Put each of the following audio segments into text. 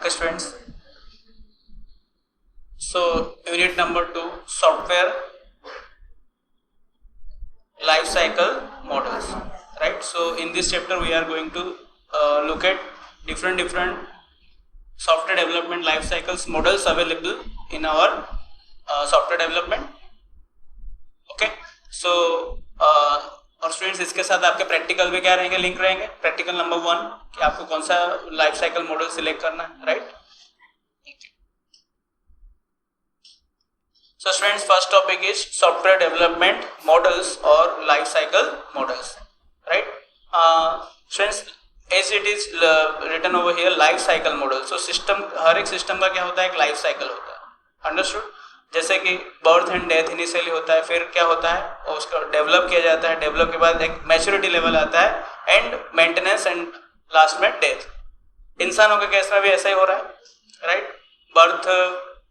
Okay, students. So, unit number 2, software life cycle models. Right. So, in this chapter, we are going to look at different software development life cycles models available in our software development. Okay. So, और students इसके साथ आपके practical में क्या रहेंगे, link रहेंगे. Practical number 1 कि आपको कौन सा लाइफ साइकिल मॉडल सिलेक्ट करना है. Right. So students, first topic is software development models or life cycle models. Right. Students, as it is written over here, life cycle model. So system, हर एक system का क्या होता है, एक life cycle होता है. अंडरस्टूड. जैसे कि बर्थ एंड डेथ इनिशियली होता है, फिर क्या होता है, और उसका डेवलप किया जाता है, डेवलप के बाद एक मैच्योरिटी लेवल आता है, एंड मेंटेनेंस, एंड लास्ट में डेथ. इंसानों के केस में भी ऐसा ही हो रहा है. राइट. बर्थ,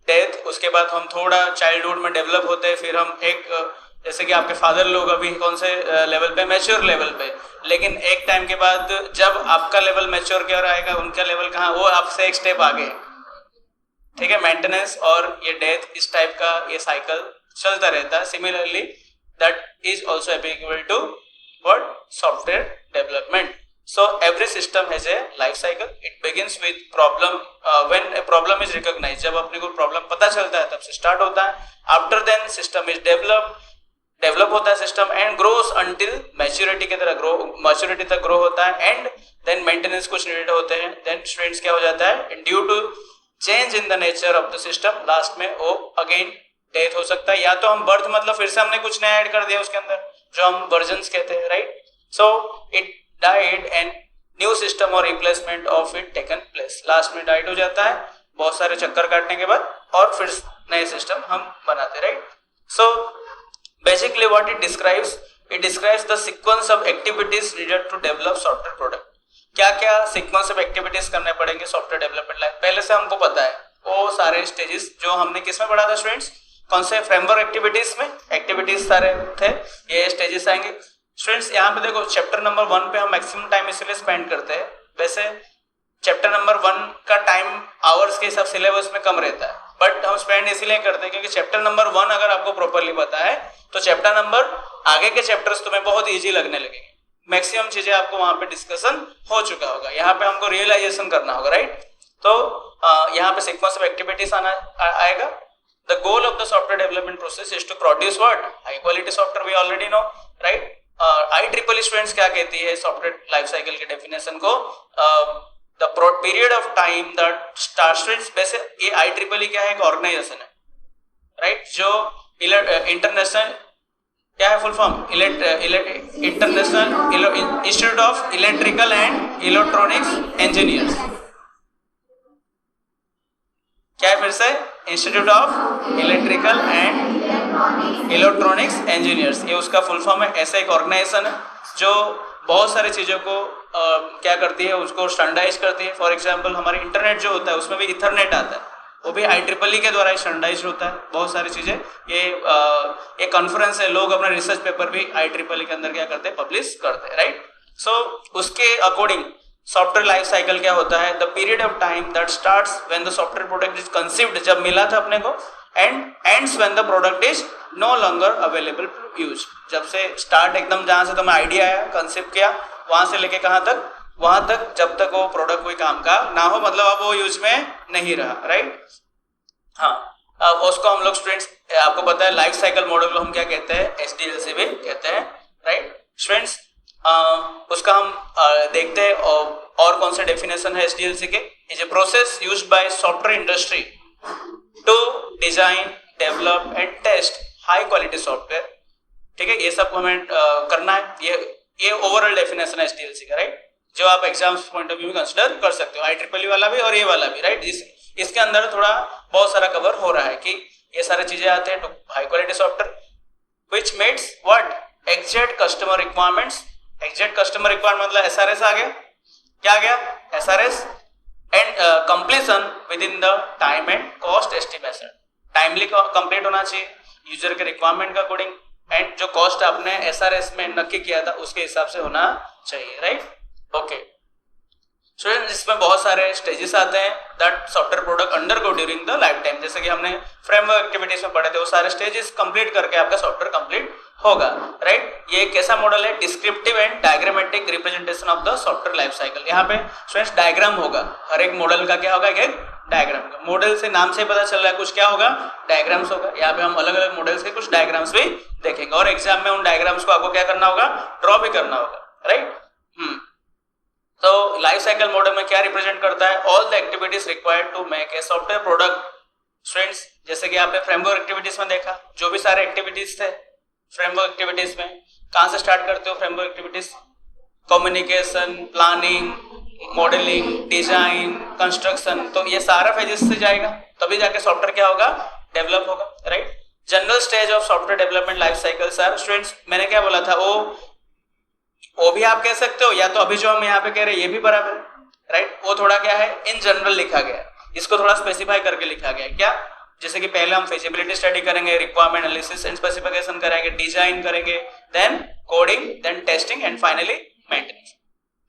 डेथ, उसके बाद हम थोड़ा चाइल्डहुड में डेवलप होते हैं, फिर हम एक जैसे कि आपके फादर लोग अभी कौन से लेवल पे, मैच्योर लेवल पे, लेकिन एक टाइम के बाद जब आपका लेवल मैच्योर क्या आएगा, उनका लेवल कहाँ, वो आपसे एक स्टेप आगे. ठीक है. मेंटेनेंस और ये डेथ, इस टाइप का ये साइकिल चलता रहता है. Similarly that is also applicable to what, software development. So every system has a life cycle. It begins with problem when a problem is recognized. जब अपने को प्रॉब्लम पता चलता है तब से स्टार्ट होता है. After then system is develop होता है system, and grows until maturity की तरह मैच्योरिटी तक ग्रो होता है, एंड देन मेंटेनेंस कुछ नीडेड होते हैं. देन स्टूडेंट्स क्या हो जाता है, due to change in the nature of the system, last में वो अगेन डेथ हो सकता है. या तो हम बर्थ मतलब फिर से हमने कुछ नया ऐड कर दिया उसके अंदर, जो हम वर्जन्स कहते हैं. Right. So it died and new system or replacement of it taken place. Last में डाइड हो जाता है बहुत सारे चक्कर काटने के बाद, और फिर नए सिस्टम हम बनाते. Right. So basically what it describes the sequence of activities needed to develop software product. क्या क्या सीक्वेंस ऑफ एक्टिविटीज करने पड़ेंगे सॉफ्टवेयर डेवलपमेंट लाइफ. पहले से हमको पता है वो सारे स्टेजेस जो हमने किस में पढ़ा था स्टूडेंट्स, कौन से फ्रेमवर्क एक्टिविटीज में. एक्टिविटीज सारे थे, ये स्टेजेस आएंगे. स्टूडेंट्स यहाँ पे देखो, चैप्टर नंबर 1 पे हम मैक्सिमम टाइम इसलिए स्पेंड करते हैं. वैसे चैप्टर नंबर 1 का टाइम आवर्स के हिसाब सिलेबस में कम रहता है, बट हम स्पेंड इसलिए करते हैं क्योंकि चैप्टर नंबर 1 अगर आपको प्रॉपरली पता है तो चैप्टर नंबर आगे के चैप्टर्स तुम्हें बहुत ईजी लगने लगेंगे. मैक्सिमम चीजें आपको वहां पे डिस्कशन हो चुका होगा, यहाँ पे हमको रियलाइजेशन करना होगा. राइट. तो यहाँ पे सीक्वेंस ऑफ एक्टिविटीज आएगा. The goal of the software development process is to produce what, high quality software. We already know. Right. IEEE students क्या कहती है सॉफ्टवेयर लाइफ साइकिल के डेफिनेशन को, the period of time that students. वैसे ये IEEE क्या है, एक ऑर्गेनाइजेशन है. राइट. जो इंटरनेशनल क्या है full form, international institute of electrical and electronics engineers. क्या है फिर से, institute of electrical and electronics engineers. ये उसका फुल फॉर्म है. ऐसा एक ऑर्गेनाइजेशन है जो बहुत सारी चीज़ों को क्या करती है, उसको स्टैंडर्डाइज करती है. फॉर एग्जांपल हमारे इंटरनेट जो होता है उसमें भी इथरनेट आता है, वो भी IEEE के द्वारा स्टैंडर्डाइज होता है. बहुत सारी चीज़ें, ये एक कॉन्फ्रेंस है, लोग अपना रिसर्च पेपर भी IEEE के अंदर क्या करते हैं, पब्लिश करते हैं. राइट. सो उसके अकॉर्डिंग सॉफ्टवेयर लाइफ साइकिल क्या होता है, the period of time that starts when the software product is conceived, जब मिला था अपने को, and ends when the product is no longer available to use. जब से स्टार्ट एकदम जहां से तुम्हें आइडिया आया, कंसेप्ट किया, वहां से लेके कहां तक, वहां तक जब तक वो प्रोडक्ट कोई काम का ना हो, मतलब अब वो यूज में नहीं रहा. राइट. हाँ, उसको हम लोग स्टूडेंट्स, आपको पता है लाइफ साइकिल मॉडल को हम क्या कहते हैं, SDLC भी कहते हैं. राइट. स्टूडेंट्स उसका हम देखते हैं और कौन से डेफिनेशन है SDLC के. Is a process used by software industry to design, develop and test high quality software. ठीक है. ये सब हमें करना है. ये ओवरऑल डेफिनेशन है SDLC का. राइट. जो आप एग्जाम्स पॉइंट ऑफ व्यू में कंसिडर कर सकते हो, IEEE वाला भी और ये वाला भी. राइट. इसके अंदर थोड़ा बहुत सारा कवर हो रहा है कि ये सारी चीजें आते हैं. High quality software which meets what, exact customer requirements. Exact customer requirement मतलब SRS आ गया. क्या आ गया, SRS. And completion within the time and cost estimation. Timely complete होना चाहिए यूजर के रिक्वायरमेंट के अकॉर्डिंग, एंड जो कॉस्ट आपने SRS में नक्की किया था उसके हिसाब से होना चाहिए. राइट. ओके. स्टूडेंट इसमें बहुत सारे स्टेजेस आते हैं that software product undergo during the life time. जैसे कि हमने फ्रेमवर्क एक्टिविटीज में पढ़े थे, वो सारे स्टेजेस कंप्लीट करके आपका सॉफ्टवेयर कंप्लीट होगा, राइट। ये एक कैसा मॉडल है? Descriptive and diagrammatic representation of the software life cycle. यहाँ पे स्टूडेंट्स डायग्राम होगा, हर एक मॉडल का क्या होगा? एक डायग्राम का। मॉडल से नाम से पता चल रहा है कुछ क्या होगा? डायग्राम्स होगा। यहाँ पे हम अलग अलग मॉडल्स के कुछ डायग्राम्स भी देखेंगे और एग्जाम में उन डायग्राम्स को आपको क्या करना होगा? ड्रॉ भी करना होगा, राइट। तो लाइफ साइकिल मॉडल में क्या रिप्रेजेंट करता है? All the activities required to make a software product. Students जैसे कि आपने फ्रेमवर्क एक्टिविटीज में देखा, जो भी सारे एक्टिविटीज थे फ्रेमवर्क एक्टिविटीज में, कहां से स्टार्ट करते हो framework activities? Communication, planning, modelling, design, construction, तो ये सारा फेजेस से जाएगा, तभी जाके सॉफ्टवेयर क्या होगा? डेवलप होगा, right. General stage of software development life cycle sir, students मैंने क्या बोला था? वो भी आप कह सकते हो, या तो अभी जो हम यहाँ पे कह रहे हैं ये भी बराबर है, राइट। वो थोड़ा क्या है? इन जनरल लिखा गया है, इसको थोड़ा स्पेसिफाई करके लिखा गया है। क्या? जैसे कि पहले हम फिजिबिलिटी स्टडी करेंगे, रिक्वायरमेंट एनालिसिस एंड स्पेसिफिकेशन करेंगे, डिजाइन करेंगे, then coding, then testing and finally maintenance.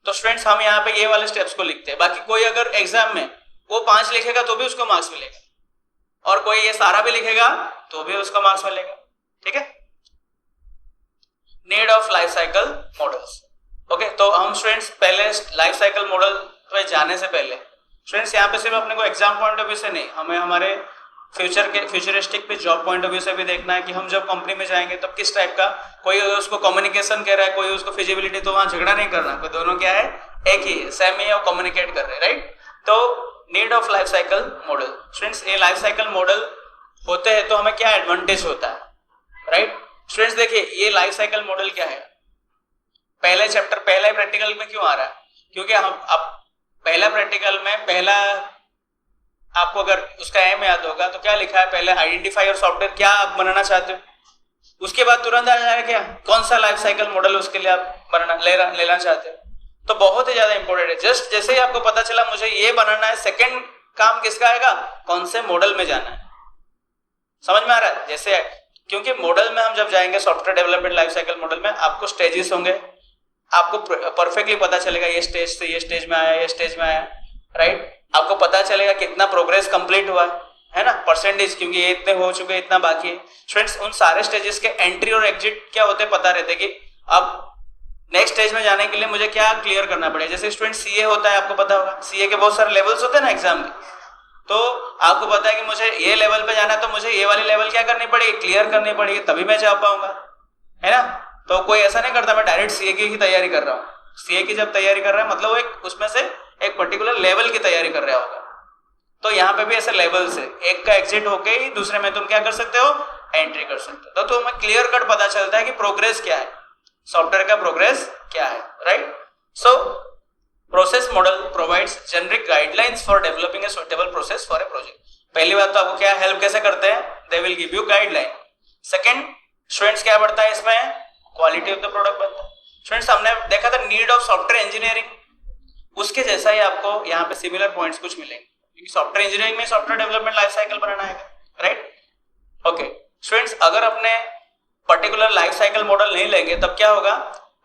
तो स्टूडेंट्स हम यहाँ पे ये वाले स्टेप्स को लिखते हैं। बाकी कोई अगर एग्जाम में वो 5 लिखेगा तो भी उसको मार्क्स मिलेगा, और कोई ये सारा भी लिखेगा तो भी उसको मार्क्स मिलेगा, ठीक है। Need of life cycle models. Okay, तो हम स्टूडेंट्स पहले लाइफ साइकिल मॉडल पे जाने से पहले स्टूडेंट्स यहाँ पे सिर्फ अपने को एग्जाम पॉइंट ऑफ व्यू से नहीं, हमें हमारे फ्यूचरिस्टिक पे जॉब पॉइंट ऑफ व्यू से भी देखना है कि हम जब कंपनी में जाएंगे तब किस टाइप का, कोई उसको कम्युनिकेशन कह रहा है, कोई उसको फिजिबिलिटी, तो वहां झगड़ा नहीं करना, कोई दोनों क्या है? एक ही है, सेम ही है और कम्युनिकेट कर रहे हैं, राइट। तो need of life cycle model. Students ये लाइफ साइकिल मॉडल होते हैं तो हमें क्या एडवांटेज होता है, राइट। स्टूडेंट्स देखिए ये लाइफ साइकिल मॉडल क्या है, पहले चैप्टर पहले प्रैक्टिकल में क्यों आ रहा है? क्योंकि हम अब पहला प्रैक्टिकल में पहला आपको अगर उसका एम याद होगा तो क्या लिखा है? पहले आइडेंटिफाई और सॉफ्टवेयर क्या आप बनाना चाहते हो, उसके बाद तुरंत आ जाएगा क्या? कौन सा लाइफ साइकिल मॉडल उसके लिए आप लेना चाहते हो। तो बहुत ही ज्यादा इंपॉर्टेंट है। जस्ट जैसे ही आपको पता चला मुझे ये बनाना है, सेकंड काम किसका आएगा? कौन से मॉडल में जाना है। समझ में आ रहा है? जैसे क्योंकि मॉडल में हम जब जाएंगे software development life cycle model में, आपको स्टेजेस होंगे, आपको परफेक्टली पता चलेगा ये स्टेज से ये स्टेज में आया, ये स्टेज में आया, राइट। आपको पता चलेगा कितना प्रोग्रेस कंप्लीट हुआ है ना, परसेंटेज, क्योंकि ये इतने हो चुके इतना बाकी है। स्टूडेंट्स उन सारे स्टेजेस के एंट्री और एग्जिट क्या होते हैं पता रहते कि अब नेक्स्ट स्टेज में जाने के लिए मुझे क्या क्लियर करना पड़ेगा। जैसे स्टूडेंट सीए होता है, आपको पता होगा सीए के बहुत सारे लेवल्स होते हैं ना एग्जाम के, तो आपको पता है कि मुझे ये लेवल पे जाना है तो मुझे ये वाली लेवल क्या करनी पड़ेगी? क्लियर करनी पड़ेगी, तभी मैं जा पाऊंगा, है ना। तो कोई ऐसा नहीं करता मैं डायरेक्ट सीए की तैयारी कर रहा हूँ। सीए की जब तैयारी कर रहा है मतलब वो एक उसमें से एक पर्टिकुलर लेवल की तैयारी कर रहा होगा। तो यहाँ पे भी ऐसे लेवल्स है, एक का एग्जिट होके ही दूसरे में तुम क्या कर सकते हो? एंट्री कर सकते हो। तो तुम्हें क्लियर कट पता चलता है कि प्रोग्रेस क्या है, सॉफ्टवेयर का प्रोग्रेस क्या है, right. So process model provides generic guidelines for developing a suitable process for a project. पहली बात तो आपको क्या हेल्प कैसे करते हैं? They will give you guideline. Second students क्या बढ़ता है इसमें? क्वालिटी ऑफ द प्रोडक्ट बढ़ता है। स्टूडेंट्स हमने देखा था नीड ऑफ सॉफ्टवेयर इंजीनियरिंग, उसके जैसा ही आपको यहाँ पे सिमिलर पॉइंट्स कुछ मिलेंगे, क्योंकि सॉफ्टवेयर इंजीनियरिंग में सॉफ्टवेयर डेवलपमेंट लाइफ साइकिल बनाना है, राइट। ओके स्टूडेंट्स अगर अपने पर्टिकुलर लाइफ साइकिल मॉडल नहीं लेंगे तब क्या होगा?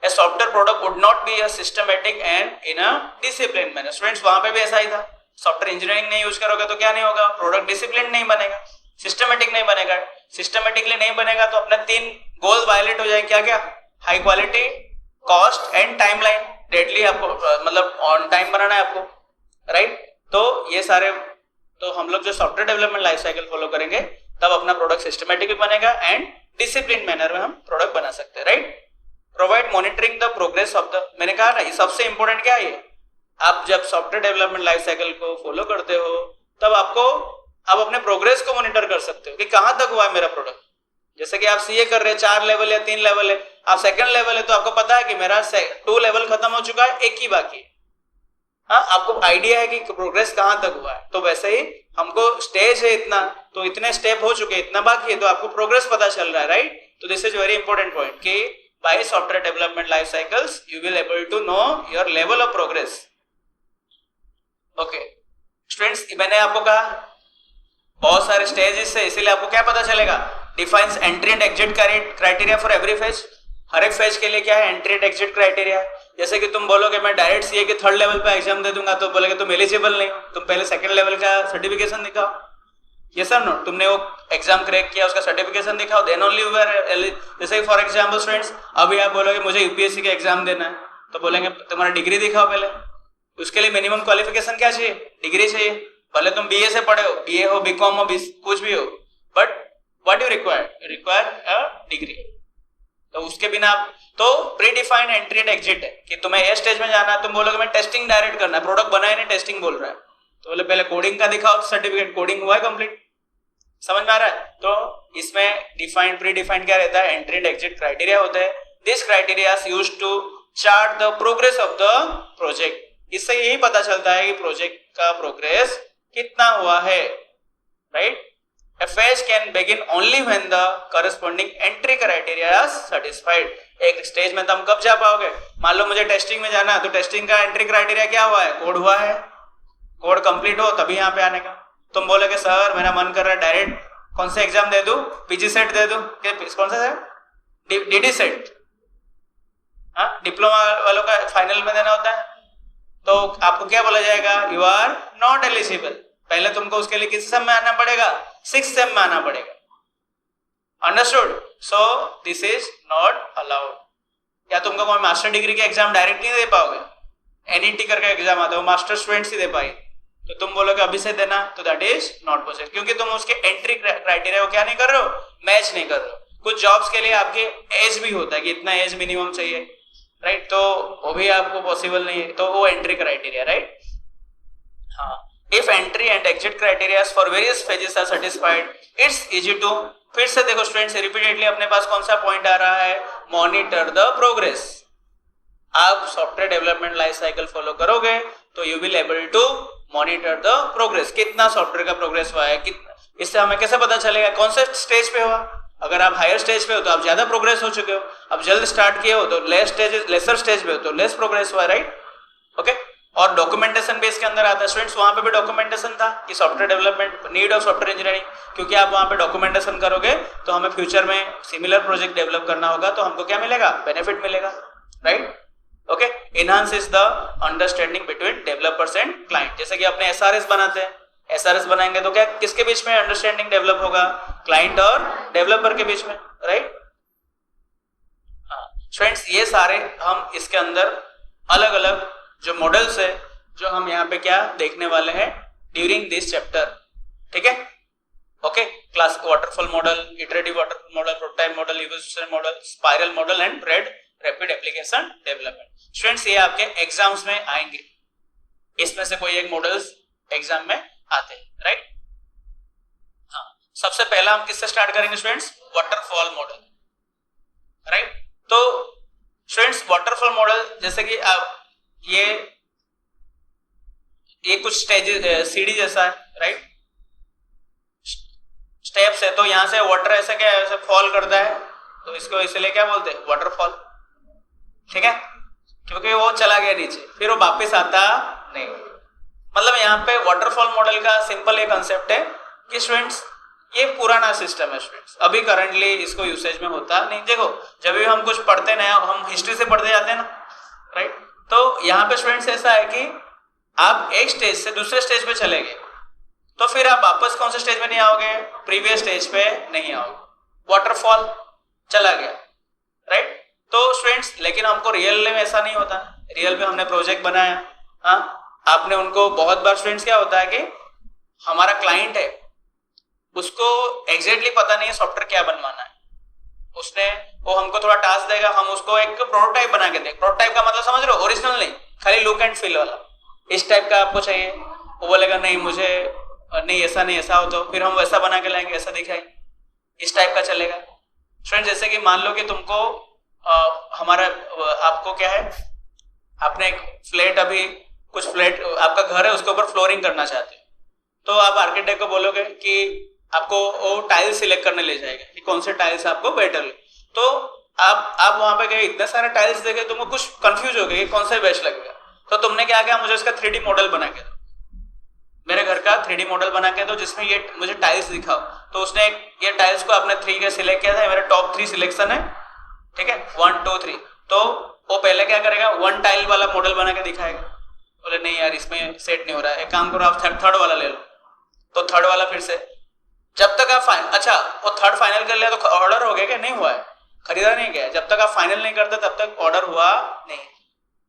ए software product would not be a systematic and in a discipline manner. Students वहां पे भी ऐसा ही था, सॉफ्टवेयर इंजीनियरिंग नहीं यूज करोगे तो क्या नहीं होगा? प्रोडक्ट डिसिप्लिन नहीं बनेगा, सिस्टमैटिक नहीं बनेगा। सिस्टमैटिकली नहीं बनेगा तो अपने 3 गोल वायलेट हो जाएंगे। क्या क्या? High quality, cost and timeline. Deadly आपको मतलब ऑन टाइम बनाना है आपको, राइट। तो ये सारे तो हम लोग जो software development life cycle follow करेंगे तब अपना प्रोडक्ट सिस्टमैटिक भी बनेगा एंड डिसिप्लिन मैनर में हम प्रोडक्ट बना सकते हैं, right. Provide monitoring the progress of the, मैंने कहा ना ये सबसे इंपॉर्टेंट क्या है, आप जब सॉफ्टवेयर डेवलपमेंट लाइफ साइकिल को फॉलो करते हो तब आपको आप अपने प्रोग्रेस को मॉनिटर कर सकते हो कि कहां तक हुआ है मेरा प्रोडक्ट। जैसे कि आप सीए कर रहे हैं, 4 लेवल या 3 लेवल है, आप सेकंड लेवल है तो आपको पता है कि मेरा 2 लेवल खत्म हो चुका है, एक ही बाकी है। हाँ, आपको आइडिया है कि प्रोग्रेस कहां तक हुआ है। तो वैसे ही हमको स्टेज है इतना, तो इतने स्टेप हो चुके, इतना बाकी है, तो आपको प्रोग्रेस पता चल रहा है, राइट। तो this is very important point कि by software development life cycles you will able to know your level of progress. Okay students, मैंने आपको कहा बहुत सारे स्टेजेस है, इसीलिए आपको क्या पता चलेगा? Defines entry and exit criteria for every phase. हर एक फेज के लिए क्या है? Entry and exit criteria. जैसे कि तुम बोलोगे मैं डायरेक्ट सीए के थर्ड लेवल पे एग्जाम दे दूंगा, तो बोलोगे तुम एलिजिबल नहीं हो, तुम पहले सेकंड लेवल का सर्टिफिकेशन दिखाओ। ये सर नो, तुमने वो एग्जाम क्रैक किया, उसका सर्टिफिकेशन दिखाओ, देन ओनली यू आर। जैसे फॉर एग्जाम्पल स्टूडेंट्स, अभी आप बोलोगे मुझे यूपीएससी का एग्जाम देना है, तो बोलेंगे तुम्हारा डिग्री दिखाओ पहले। उसके लिए मिनिमम क्वालिफिकेशन क्या चाहिए? डिग्री चाहिए। भले तुम बीए से पढ़े हो, बीए हो, बीकॉम हो, कुछ भी हो, but what you require a degree. तो उसके बिना तो pre defined entry and exit है कि तुम्हें ए स्टेज में जाना है। तुम बोलोगे मैं टेस्टिंग डायरेक्ट करना है, प्रोडक्ट बनाया नहीं, टेस्टिंग बोल रहा है, तो बोले पहले कोडिंग का दिखाओ सर्टिफिकेट, कोडिंग हुआ है कंप्लीट। समझ में आ रहा है? तो इसमें डिफाइंड प्री डिफाइंड क्या रहता है? एंट्री एंड एग्जिट क्राइटेरिया होते हैं। This criteria is used to chart the progress of the project. इससे यही पता चलता है कि प्रोजेक्ट का प्रोग्रेस कितना हुआ है, right? A phase can begin only when the corresponding entry criteria is satisfied. एक स्टेज में तुम कब जा पाओगे? मान लो मुझे टेस्टिंग में जाना है, तो टेस्टिंग का एंट्री क्राइटेरिया क्या हुआ है? कोड हुआ है, कोड कंप्लीट हो तभी यहाँ पे आने का। तुम बोलोगे सर मेरा मन कर रहा है डायरेक्ट कौन सा एग्जाम दे दूं, पीजी सेट दे दूं, कौन सा है? डीडी सेट, हाँ, डिप्लोमा वालों का फाइनल में देना होता है, तो आपको क्या बोला जाएगा? You are not eligible. पहले तुमको उसके लिए किस सेम में आना पड़ेगा? 6th सेम में आना पड़ेगा। Understood? So this is not allowed. या तुमको कोई मास्टर डिग्री के एग्जाम डायरेक्ट नहीं दे पाओगे, एनईटी करके एग्जाम आता है, वो मास्टर स्टूडेंट्स ही दे पाए, तो तुम बोलोगे अभी से देना, तो दैट इज नॉट पॉसिबल, क्योंकि तुम उसके एंट्री क्राइटेरिया को क्या नहीं कर रहे हो? मैच नहीं कर रहे हो। कुछ जॉब्स के लिए आपके एज भी होता है कि इतना एज मिनिमम चाहिए, राइट? तो वो भी आपको पॉसिबल नहीं है, तो वो एंट्री क्राइटेरिया, राइट? हाँ, if entry and exit criteria for various phases are satisfied, it's easy to, फिर से देखो स्टूडेंट्स रिपीटेडली अपने पास कौन सा पॉइंट आ रहा है? Monitor the progress. आप software development life cycle follow करोगे तो you will able to monitor the progress, कितना सॉफ्टवेयर का प्रोग्रेस हुआ है, कितना। इससे हमें कैसे पता चलेगा कौन से स्टेज पे हुआ? अगर आप हायर स्टेज पे हो तो आप ज्यादा प्रोग्रेस हो चुके हो, आप जल्द स्टार्ट किए हो तो लेसर स्टेज पे हो तो लेस प्रोग्रेस हुआ, राइट? ओके। और डॉक्यूमेंटेशन बेस के अंदर आता है स्टूडेंट्स, वहां पे भी डॉक्यूमेंटेशन था कि software development need of software engineering, क्योंकि आप वहां पे डॉक्यूमेंटेशन करोगे तो हमें फ्यूचर में सिमिलर प्रोजेक्ट डेवलप करना होगा, तो हमको क्या मिलेगा? बेनिफिट मिलेगा, right? Okay. Enhance is the understanding between developers and client. जैसे कि अपने एसआरएस बनाते हैं, एसआरएस बनाएंगे तो क्या किसके बीच में अंडरस्टैंडिंग डेवलप होगा? क्लाइंट और डेवलपर के बीच में, राइट? हाँ स्टूडेंट्स, ये सारे हम इसके अंदर अलग अलग जो मॉडल्स है जो हम यहाँ पे क्या देखने वाले हैं ड्यूरिंग दिस चैप्टर, ठीक है? Okay. Class waterfall model, iterative waterfall model, prototype model, evolution model, spiral model and rapid application development. Students ये आपके एग्जाम्स में आएंगे, इसमें से कोई एक मॉडल्स एग्जाम में आते हैं, राइट? हाँ, सबसे पहला हम किससे स्टार्ट करेंगे स्टूडेंट्स? Waterfall model, right? तो स्टूडेंट्स वाटरफॉल मॉडल जैसे कि आप ये कुछ स्टेज सीढ़ी जैसा है, राइट? स्टेप्स है, तो यहां से वाटर ऐसे क्या ऐसे फॉल करता है, तो इसको इसलिए क्या बोलते हैं? वाटरफॉल, ठीक है? क्योंकि वो चला गया नीचे, फिर वो वापस आता नहीं। मतलब यहाँ पे वाटरफॉल मॉडल का सिंपल एक कंसेप्ट है कि स्टूडेंट्स ये पुराना सिस्टम है स्टूडेंट्स, अभी करंटली इसको यूसेज में होता नहीं। देखो जब भी हम कुछ पढ़ते नया, हम हिस्ट्री से पढ़ते जाते हैं ना, राइट? तो यहाँ पे स्टूडेंट्स ऐसा है कि आप एक स्टेज से दूसरे स्टेज पे चले गए, तो फिर आप वापस कौन से स्टेज पे नहीं आओगे? प्रीवियस स्टेज पे नहीं आओगे, वाटरफॉल चला गया, राइट? तो स्टूडेंट्स लेकिन हमको रियल में ऐसा नहीं होता। रियल में हमने प्रोजेक्ट बनाया, हाँ, आपने उनको बहुत बार स्टूडेंट्स क्या होता है कि हमारा क्लाइंट है, उसको एग्जैक्टली पता नहीं है सॉफ्टवेयर क्या बनवाना है, उसने वो हमको थोड़ा टास्क देगा, हम उसको एक प्रोटोटाइप बना के दें। प्रोटोटाइप का मतलब समझ रहे हो? ओरिजिनल नहीं, खाली लुक एंड फील वाला, इस टाइप का आपको चाहिए। वो बोलेगा नहीं मुझे नहीं ऐसा नहीं ऐसा हो, तो फिर हम वैसा बना के लाएंगे, ऐसा दिखाएंगे, इस टाइप का चलेगा। फ्रेंड जैसे कि मान लो कि तुमको हमारा आपको क्या है, आपने एक फ्लैट, अभी कुछ फ्लैट आपका घर है उसके ऊपर फ्लोरिंग करना चाहते हो, तो आप आर्किटेक्ट को बोलोगे कि आपको वो टाइल्स सिलेक्ट करने ले जाएगा कि कौन से टाइल्स आपको बेटर लगे। तो आप वहां पे गए, इतने सारे टाइल्स देखे, तुमको कुछ कंफ्यूज हो गए कि कौन सा बेस्ट लगेगा, तो तुमने क्या किया? मुझे इसका 3D मॉडल बना के दो, मेरे घर का 3D मॉडल बना के दो जिसमें ये मुझे टाइल्स दिखाओ। तो उसने ये टाइल्स को आपने 3 के सिलेक्ट किया था, मेरा टॉप 3 सिलेक्शन है, ठीक है, 1 2 3। तो वो पहले क्या करेगा, वन टाइल वाला मॉडल बना के दिखाएगा, बोले नहीं यार इसमें सेट नहीं हो रहा है, एक काम करो आप थर्ड वाला ले लो, तो थर्ड वाला फिर से, जब तक आप अच्छा वो थर्ड फाइनल कर लिया तो ऑर्डर हो गया क्या? नहीं हुआ है, खरीदा नहीं गया, जब तक आप फाइनल नहीं करते तब तक ऑर्डर हुआ नहीं।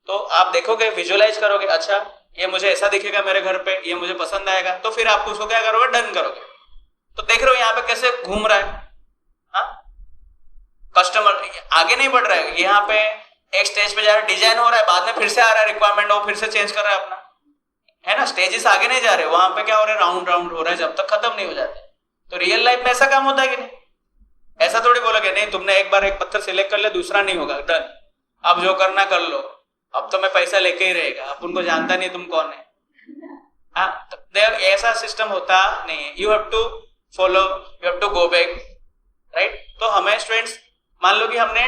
तो आप देखोगे, विजुअलाइज करोगे, अच्छा ये मुझे ऐसा दिखेगा मेरे घर पे, ये मुझे पसंद आएगा, तो फिर आप उसको क्या करोगे, डन करोगे। तो देख रहे हो यहाँ पे कैसे घूम रहा है, हाँ कस्टमर आगे नहीं बढ़ रहा है, यहाँ पे एक स्टेज पे जा रहा है, डिजाइन हो रहा है, बाद में फिर से आ रहा है रिक्वायरमेंट, वो फिर से चेंज कर रहा है अपना, है ना, स्टेजेस आगे नहीं जा रहे, वहां पे क्या हो रहा है, राउंड राउंड हो रहा है जब तक खत्म नहीं हो जाते। तो रियल लाइफ में ऐसा काम होता है कि नहीं? ऐसा थोड़ी बोलोगे नहीं तुमने एक बार एक पत्थर सिलेक्ट कर लिया, दूसरा नहीं होगा, डन, अब जो करना कर लो, अब तो मैं पैसा लेके ही रहेगा, अब उनको जानता नहीं तुम कौन है। हाँ, ऐसा सिस्टम होता नहीं है, you have to follow, you have to go back, right. तो हमें स्टूडेंट्स मान लो कि हमने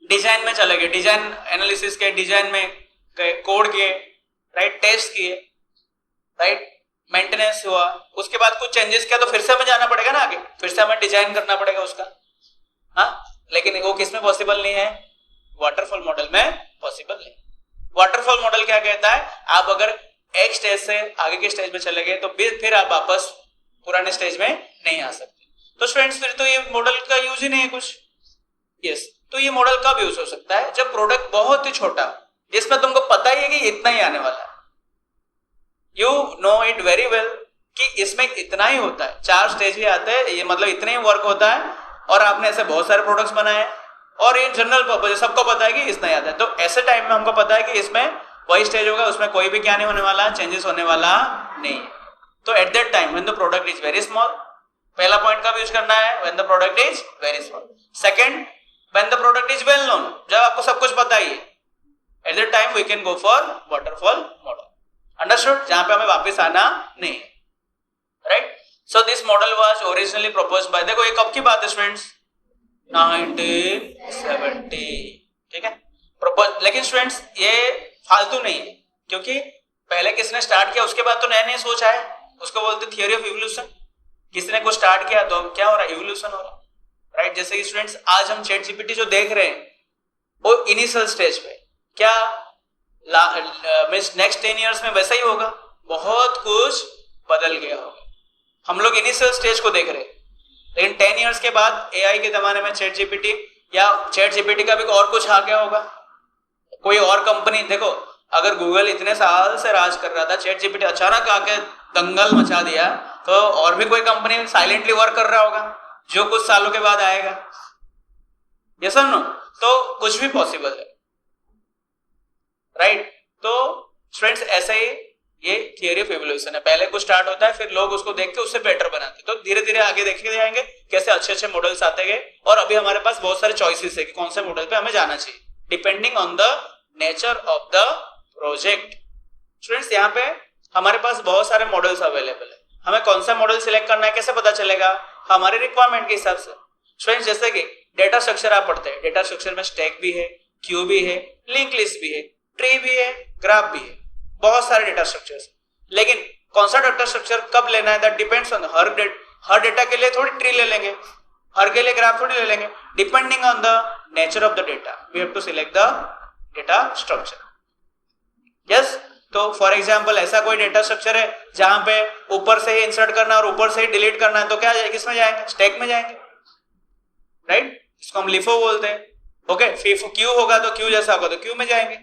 डिजाइन में चले गए, डिजाइन एनालिसिस के, डिजाइन में गए, कोड किए, राइट, टेस्ट किए, राइट, मेंटेनेंस हुआ, उसके बाद कुछ चेंजेस किया तो फिर से हमें जाना पड़ेगा ना आगे, फिर से हमें डिजाइन करना पड़ेगा उसका, हाँ, लेकिन वो किसमें पॉसिबल नहीं है? वाटरफॉल मॉडल में पॉसिबल नहीं। वाटरफॉल मॉडल क्या कहता है, आप अगर एक स्टेज से आगे के स्टेज में चले गए तो फिर आप वापस पुराने स्टेज में नहीं आ सकते। तो स्टूडेंट्स फिर तो ये मॉडल का यूज ही नहीं है कुछ। यस, तो ये मॉडल कब यूज हो सकता है? जब प्रोडक्ट बहुत ही छोटा, जिसमें तुमको पता ही है कि इतना ही आने वाला है, you know it very well कि इसमें इतना ही होता है, 4 स्टेज ही आते हैं, ये मतलब इतना ही वर्क होता है, और आपने ऐसे बहुत सारे प्रोडक्ट्स बनाए और ये जनरल पर्पज, सबको पता है कि इतना ही आता है। तो ऐसे टाइम में हमको पता है कि इसमें वही स्टेज होगा, उसमें कोई भी क्या नहीं होने वाला, चेंजेस होने वाला नहीं है। तो at that time when the product is very small, पहला पॉइंट कब यूज करना है? When the product is very small. Second, when the product is well known, जब आपको सब कुछ पता ही है, at that time we can go for waterfall model. Understood? जहां पे हमें वापस आना नहीं है, right. So this model was originally proposed by, देखो ये कब की बात है स्टूडेंट्स? 1970, ठीक है, प्रपोज। लेकिन स्टूडेंट्स ये फालतू नहीं है, क्योंकि पहले किसने स्टार्ट किया, उसके बाद तो नए नए सोच आए, उसको बोलते थियोरी ऑफ इवोल्यूशन। किसी ने कुछ स्टार्ट किया तो क्या हो रहा है? इवोल्यूशन हो रहा है, राइट। जैसे कि स्टूडेंट्स आज हम चैट जीपीटी जो देख रहे हैं वो इनिशियल स्टेज पे, क्या नेक्स्ट 10 इयर्स में वैसा ही होगा? बहुत कुछ बदल गया होगा। हम लोग इनिशियल स्टेज को देख रहे हैं, लेकिन 10 इयर्स के बाद एआई के जमाने में चैट जीपीटी या चैट जीपीटी का भी और कुछ आ गया होगा, कोई और कंपनी। देखो अगर गूगल इतने साल से राज कर रहा था, चैट जीपीटी अचानक आके दंगल मचा दिया, तो और भी कोई कंपनी साइलेंटली वर्क कर रहा होगा जो कुछ सालों के बाद आएगा। यस और नो? तो कुछ भी पॉसिबल है, राइट। तो स्टूडेंट्स ऐसा ही ये थियरी ऑफ इवोल्यूशन है, पहले कुछ स्टार्ट होता है, फिर लोग उसको देख के उससे बेटर बनाते, तो धीरे धीरे आगे देखते जाएंगे कैसे अच्छे अच्छे मॉडल्स आते गए, और अभी हमारे पास बहुत सारे चॉइसेस है कि कौन से मॉडल पे हमें जाना चाहिए, depending on the nature of the project. Students यहाँ पे हमारे पास बहुत सारे मॉडल्स अवेलेबल है, हमें कौन सा मॉडल सिलेक्ट करना है कैसे पता चलेगा? हमारे रिक्वायरमेंट के हिसाब से। स्टूडेंट्स जैसे कि डेटा स्ट्रक्चर आप पढ़ते हैं, डेटा स्ट्रक्चर में स्टैक भी है, क्यू भी है, लिंक लिस्ट भी है, ट्री भी है, ग्राफ भी है, बहुत सारे डेटा स्ट्रक्चर्स। लेकिन कौन सा डेटा स्ट्रक्चर कब लेना है, that depends on her data के लिए थोड़ी ट्री ले लेंगे, हर के लिए ग्राफ थोड़ी ले लेंगे, depending on the nature of the data we have to select the data structure. Yes, तो फॉर एग्जांपल ऐसा कोई डेटा स्ट्रक्चर है जहां पे ऊपर से ही इंसर्ट करना और ऊपर से ही डिलीट करना है, तो क्या किसमें जाएंगे? स्टैक में जाएंगे, राइट। इसको हम लिफो बोलते हैं। ओके, क्यू होगा तो क्यू जैसा होगा तो क्यू में जाएंगे,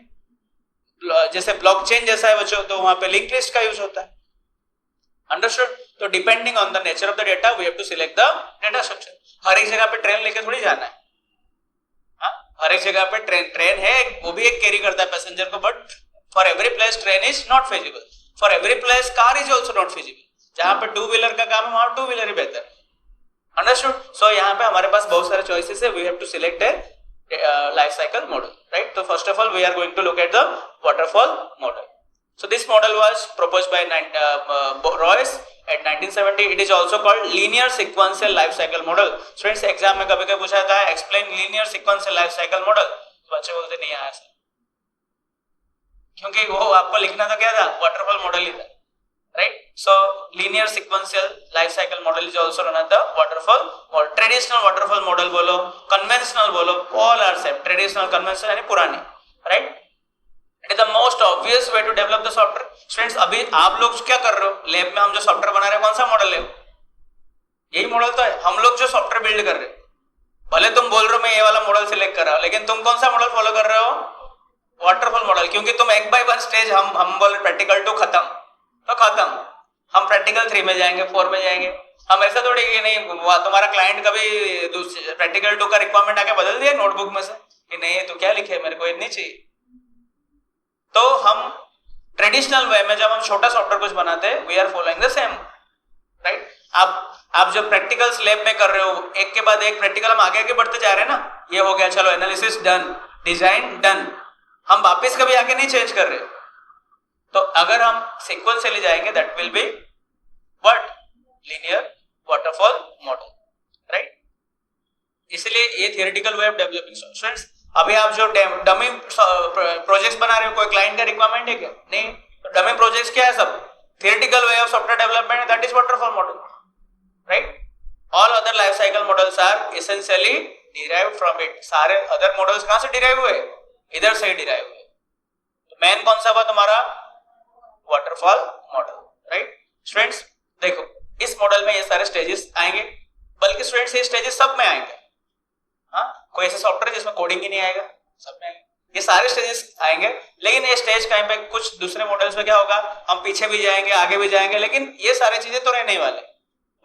जैसे ब्लॉकचेन जैसा है बच्चों तो वहां पे लिंक लिस्ट का यूज होता है। अंडरस्टूड? तो depending on the nature of the data we have to select the data structure. हर एक जगह पे ट्रेन लेके थोड़ी जाना है, हर एक जगह पे ट्रेन है, वो भी एक कैरी करता है पैसेंजर को, but for every place train is not feasible, for every place car is also not feasible. जहां पे 2 व्हीलर का काम है वहां 2 व्हीलर ही बेहतर है। अंडरस्टूड? सो यहाँ पे हमारे पास बहुत सारे चॉइसेस है, we have to select a life cycle model, right? So first of all we are going to look at the waterfall model. So this model was proposed by Royce at 1970. It is also called linear sequential life cycle model. Students exam में कभी कभी पूछा था explain linear sequential life cycle model, बच्चे बोलते नहीं आया sir, क्योंकि वो आपको लिखना तो क्या था, waterfall model ही था, right? So linear sequential life cycle model is also known as the waterfall model. Traditional waterfall model बोलो, conventional बोलो, all are same. Traditional, conventional यानी पुरानी, right? It is the most obvious way to develop the software. Students, अभी आप लोग क्या कर रहे हो? लैब में हम जो सॉफ्टवेयर बना रहे हैं, कौन सा मॉडल है? यही मॉडल तो है. हम लोग जो सॉफ्टवेयर बिल्ड कर रहे हैं, भले तुम बोल रहे हो मैं ये वाला मॉडल सिलेक्ट कर रहा हूं, लेकिन तुम कौन सा मॉडल फॉलो कर रहे हो? Waterfall model. क्योंकि तुम एक बाय वन स्टेज, हम बोल प्रैक्टिकल 2 खत्म तो खत्म, हम प्रैक्टिकल 3 में जाएंगे, 4 में जाएंगे. हम ऐसा थोड़ी कि नहीं तुम्हारा क्लाइंट कभी प्रैक्टिकल 2 का रिक्वायरमेंट आके बदल दिया नोटबुक में से कि नहीं तो क्या लिखे, मेरे को ये नहीं चाहिए. तो हम ट्रेडिशनल वे में जब हम छोटा सॉफ्टवेयर कुछ बनाते हैं, we are following the same, right. आप जब प्रैक्टिकल्स लैब में कर रहे हो, एक के बाद एक प्रैक्टिकल हम आगे बढ़ते जा रहे हैं ना. ये हो गया, चलो एनालिसिस डन, डिजाइन डन, हम वापस कभी आगे नहीं चेंज कर रहे. तो अगर हम सीक्वेंशियली जाएंगे, that will be what? Linear waterfall model, right. इसलिए ये theoretical way of developing. Students, अभी आप जो डमी प्रोजेक्ट्स बना रहे हो, कोई क्लाइंट का रिक्वायरमेंट है क्या? नहीं. तो डमी प्रोजेक्ट्स क्या है? सब theoretical way of software development, that is waterfall model, right. All other life cycle models are essentially derived from it. सारे अदर मॉडल्स कहां से डिराइव हुए? इधर से ही डिराइव हुए. तो मेन कौन सा हुआ तुम्हारा? Waterfall model, right. स्टूडेंट्स देखो, इस मॉडल में ये सारे स्टेजेस आएंगे, बल्कि स्टूडेंट्स ये स्टेजेस सब में आएंगे. हाँ, कोई ऐसा सॉफ्टवेयर जिसमें कोडिंग ही नहीं आएगा? सब में आएंगे. ये सारे स्टेजेस आएंगे, लेकिन ये स्टेज कहीं पे कुछ दूसरे मॉडल्स में क्या होगा, हम पीछे भी जाएंगे, आगे भी जाएंगे, लेकिन ये सारी चीजें तो रहने वाले.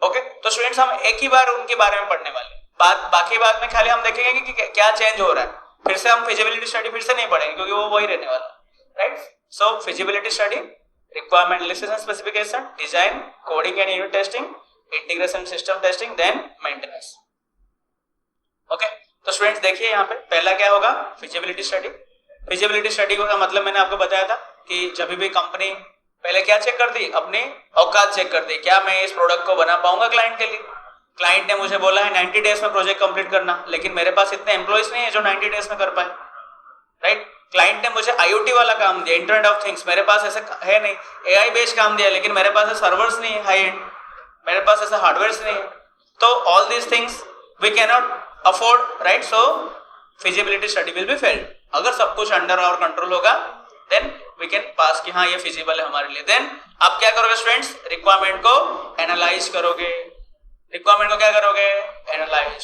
ओके, तो स्टूडेंट्स हम एक ही बार उनके बारे में पढ़ने वाले. बाकी बात में खाली हम देखेंगे कि क्या चेंज हो रहा है. फिर से हम फिजिबिलिटी स्टडी फिर से नहीं पढ़ेंगे, क्योंकि वो वही रहने वाला, right. So feasibility study, requirement analysis and specification, design, coding and unit testing, integration system testing, then maintenance. Okay, तो स्टूडेंट्स देखिए यहाँ पे पहला क्या होगा? Feasibility study. फिजिबिलिटी स्टडी का मतलब मैंने आपको बताया था कि जब भी कंपनी पहले क्या चेक करती? अपनी औकात चेक करती, क्या मैं इस प्रोडक्ट को बना पाऊंगा क्लाइंट के लिए. क्लाइंट ने मुझे बोला है 90 डेज में प्रोजेक्ट कंप्लीट करना, लेकिन मेरे पास इतने एम्प्लॉइज नहीं है जो 90 डेज में कर पाए, राइट. क्लाइंट ने मुझे IoT वाला काम दिया, इंटरनेट ऑफ थिंग्स, मेरे पास ऐसा है नहीं. AI बेस्ड काम दिया, लेकिन मेरे पास सर्वर्स नहीं है हाई एंड, मेरे पास ऐसा हार्डवेयर नहीं है. तो all these things we can not afford, right. So feasibility study will be failed. अगर सब कुछ अंडर और कंट्रोल होगा, देन वी कैन पास कि हाँ ये फिजिबल है हमारे लिए. देन आप क्या करोगे स्टूडेंट्स? रिक्वायरमेंट को एनालाइज करोगे. रिक्वायरमेंट को क्या करोगे? एनालाइज.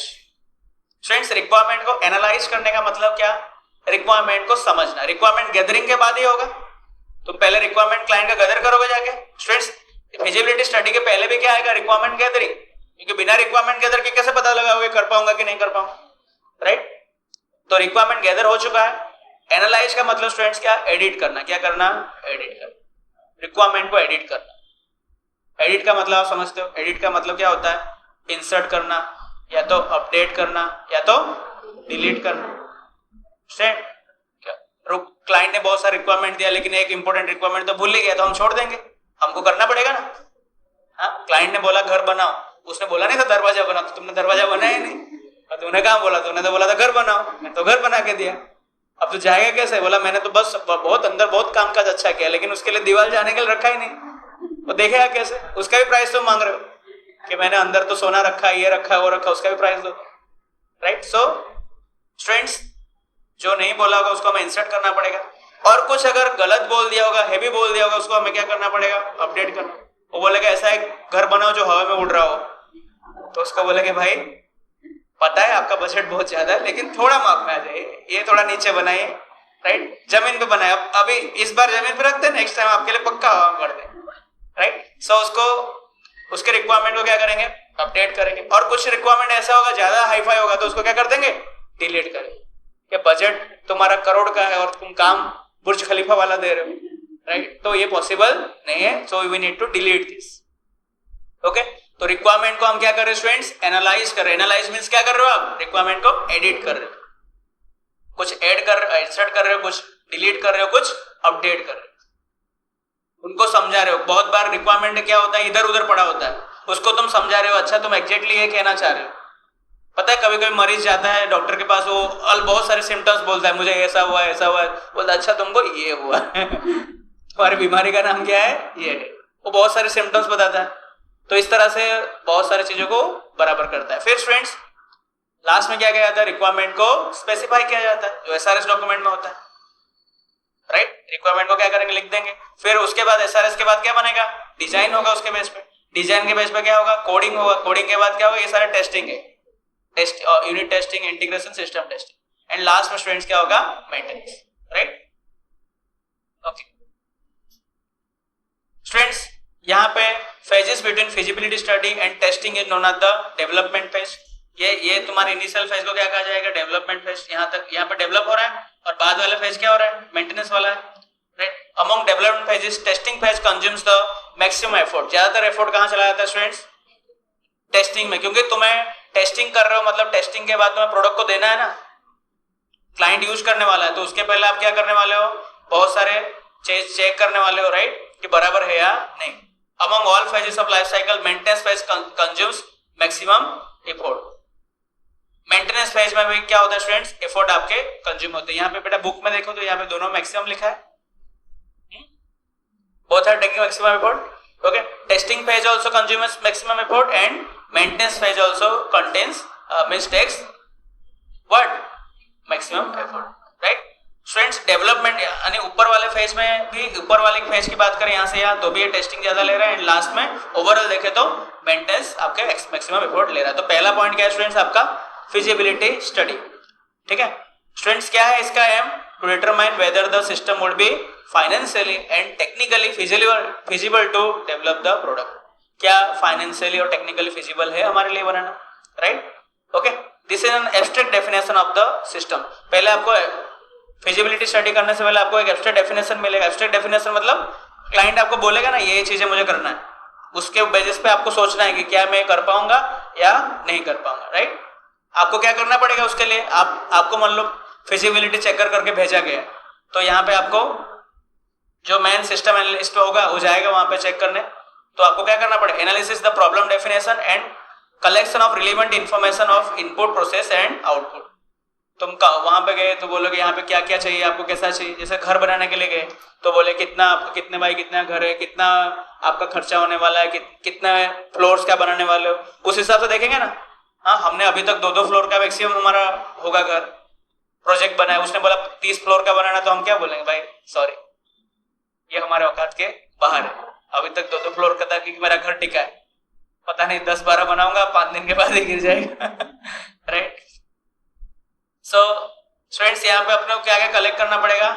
स्टूडेंट्स, रिक्वायरमेंट को एनालाइज करने का मतलब क्या? रिक्वायरमेंट को समझना. रिक्वायरमेंट गैदरिंग के बाद ही होगा. तुम पहले रिक्वायरमेंट क्लाइंट का गैदर करोगे जाके. स्टूडेंट्स, फिजिबिलिटी स्टडी के पहले भी क्या आएगा? Requirement gathering. क्योंकि बिना रिक्वायरमेंट गैदर के कैसे पता लगाओगे कर पाऊंगा कि नहीं कर पाऊंगा, राइट. तो रिक्वायरमेंट गैदर हो चुका है. एनालाइज का मतलब स्टूडेंट्स क्या? एडिट करना. क्या करना? एडिट करना. रिक्वायरमेंट को एडिट करना. एडिट का मतलब आप समझते हो? एडिट का मतलब क्या होता है? इंसर्ट करना, या तो अपडेट करना, या तो डिलीट करना. क्लाइंट ने बहुत सारा रिक्वायरमेंट दिया, लेकिन एक इंपॉर्टेंट रिक्वायरमेंट तो भूल ही गया, तो हम छोड़ देंगे? हमको करना पड़ेगा ना. हाँ, क्लाइंट ने बोला घर बनाओ, उसने बोला नहीं था दरवाजा बनाओ, तो तुमने दरवाजा बनाया नहीं. और तूने कहाँ बोला? तूने तो बोला था घर बनाओ, मैं तो घर बना के दिया. अब तो जाएगा कैसे? बोला मैंने तो बस बहुत अंदर बहुत काम काज अच्छा किया, लेकिन उसके लिए दीवार जाने के लिए रखा ही नहीं. वो देखेगा कैसे? उसका भी प्राइस तो मांग रहे हो कि मैंने अंदर तो सोना रखा, ये रखा, वो रखा, उसका भी प्राइस दो, राइट. सो स्टूडेंट्स, जो नहीं बोला होगा उसको हमें इंसर्ट करना पड़ेगा. और कुछ अगर गलत बोल दिया होगा, हेवी बोल दिया होगा, उसको हमें क्या करना पड़ेगा? अपडेट करना. वो बोलेगा ऐसा एक घर बनाओ जो हवा में उड़ रहा हो, तो उसको बोलेंगे भाई पता है आपका बजट बहुत ज्यादा है, लेकिन थोड़ा माप में आ जाइए, ये थोड़ा नीचे बनाइए, राइट. जमीन पे बनाए, अभी इस बार जमीन पे रखते हैं, नेक्स्ट टाइम आपके लिए पक्का हवा में कर दें, राइट. सो उसको उसके रिक्वायरमेंट को क्या करेंगे? अपडेट करेंगे. और कुछ रिक्वायरमेंट ऐसा होगा ज्यादा हाई फाई होगा, तो उसको क्या कर देंगे? डिलीट करेंगे. कि बजट तुम्हारा करोड़ का है और तुम काम बुर्ज खलीफा वाला दे रहे हो, राइट. तो ये पॉसिबल नहीं है. So we need to delete this. Okay, तो रिक्वायरमेंट को हम क्या कर रहे हैं स्टूडेंट्स? एनालाइज कर रहे हैं. एनालाइज मींस क्या कर रहे हो आप? रिक्वायरमेंट को एडिट कर रहे हो. कुछ ऐड कर, इंसर्ट कर रहे हो, कुछ डिलीट कर रहे हो, कुछ अपडेट कर रहे हो. उनको समझा रहे हो. बहुत बार रिक्वायरमेंट क्या होता है? इधर उधर पड़ा होता है, उसको तुम समझा रहे हो. अच्छा, तुम एग्जैक्टली ये कहना चाह रहे हो. पता है कभी कभी मरीज जाता है डॉक्टर के पास, वो बहुत सारे सिम्टम्स बोलता है, मुझे ऐसा हुआ है, ऐसा हुआ है. बोलता अच्छा तुमको ये हुआ है. तुम्हारी बीमारी का नाम क्या है? ये है. वो बहुत सारे सिम्टम्स बताता है। तो इस तरह से बहुत सारी चीजों को बराबर करता है। फिर स्टूडेंट्स लास्ट में क्या किया जाता है, रिक्वायरमेंट को स्पेसिफाई किया जाता है जो एसआरएस डॉक्यूमेंट में होता है, राइट। रिक्वायरमेंट को क्या करेंगे, लिख देंगे। फिर उसके बाद एसआरएस के बाद क्या बनेगा, डिजाइन होगा उसके बेस पे। डिजाइन के बेस पे क्या होगा, कोडिंग होगा। कोडिंग के बाद क्या होगा, ये सारे टेस्टिंग है, test unit testing, integration, system testing, and last में स्टूडेंट्स क्या होगा, मेंटेनेंस, राइट। ओके स्टूडेंट्स, यहाँ पे phases between feasibility study and testing is known as the development phase. ये तुम्हारे इनिशियल फेज को क्या कहा जाएगा, डेवलपमेंट फेज। यहाँ पे डेवलप हो रहा है, और बाद वाला फेज क्या हो रहा है, मेंटेनेंस वाला है, right. Among development phases testing phase consumes the maximum effort. ज्यादातर एफर्ट कहाँ चला जाता है स्टूडेंट्स, टेस्टिंग में, क्योंकि तुम्हें टेस्टिंग कर रहे हो मतलब टेस्टिंग के बाद तुम्हें प्रोडक्ट को देना है ना, क्लाइंट यूज करने वाला है। तो उसके पहले आप क्या करने वाले हो, बहुत सारे चेक करने वाले हो, राइट, कि बराबर है या नहीं। Among all phases of life cycle maintenance phase consumes maximum effort. Maintenance phase में भी क्या होता है स्टूडेंट्स, एफर्ट आपके कंज्यूम होते हैं। यहाँ पे बेटा बुक में देखो तो यहाँ पे दोनों मैक्सिमम लिखा है, both are taking maximum effort. Okay, testing phase also consumes maximum effort and maintenance phase also contains means takes what maximum effort, right. Students development यानी ऊपर वाले फेज में भी, ऊपर वाले फेज की बात करें यहाँ से यहाँ, तो भी ये टेस्टिंग ज्यादा ले रहा है, एंड लास्ट में ओवरऑल देखे तो मेंटेनेंस आपके मैक्सिमम एफर्ट ले रहा है। तो पहला पॉइंट क्या है स्टूडेंट्स, आपका फिजिबिलिटी स्टडी, ठीक है। स्टूडेंट्स क्या है इसका aim, to determine whether the system would be financially and technically feasible to develop the product. क्या फाइनेंशियली और टेक्निकली फिजिबल है हमारे लिए बनाना, right. Okay, this is an abstract definition of the system. पहले आपको फिजिबिलिटी स्टडी करने से पहले आपको एक एब्स्ट्रैक्ट डेफिनेशन मिलेगा। एब्स्ट्रैक्ट डेफिनेशन मतलब क्लाइंट आपको बोलेगा ना ये चीजें मुझे करना है, उसके बेसिस पे आपको सोचना है कि क्या मैं कर पाऊंगा या नहीं कर पाऊंगा, राइट। आपको क्या करना पड़ेगा उसके लिए, आपको मान लो फिजिबिलिटी चेक करके भेजा गया, तो यहाँ पे आपको जो मेन सिस्टम एनालिस्ट होगा वो जाएगा वहां पे चेक करने। तो आपको क्या करना पड़ेगा, analysis the problem definition and collection of relevant information of input, process and output. तुम वहां पे गए तो बोलोगे यहाँ पे क्या क्या चाहिए आपको, कैसा चाहिए। जैसे घर बनाने के लिए गए तो बोले कितना आपको, कितने बाई कितना घर है, कितना आपका खर्चा होने वाला है, कितने फ्लोर्स क्या बनाने वाले हो, उस हिसाब से देखेंगे ना। हाँ, हमने अभी तक 2-2 फ्लोर का मैक्सिमम हमारा होगा घर प्रोजेक्ट बना है, उसने बोला 30 फ्लोर का बनाना, तो हम क्या बोलेंगे, भाई सॉरी ये हमारे औकात के बाहर है, अभी तक 2-2 फ्लोर का था क्योंकि मेरा घर टिका है, पता नहीं 10-12 बनाऊंगा 5 दिन के बाद ही गिर जाएगा, राइट। सो स्टूडेंट्स यहाँ पे अपने को क्या क्या कलेक्ट करना पड़ेगा,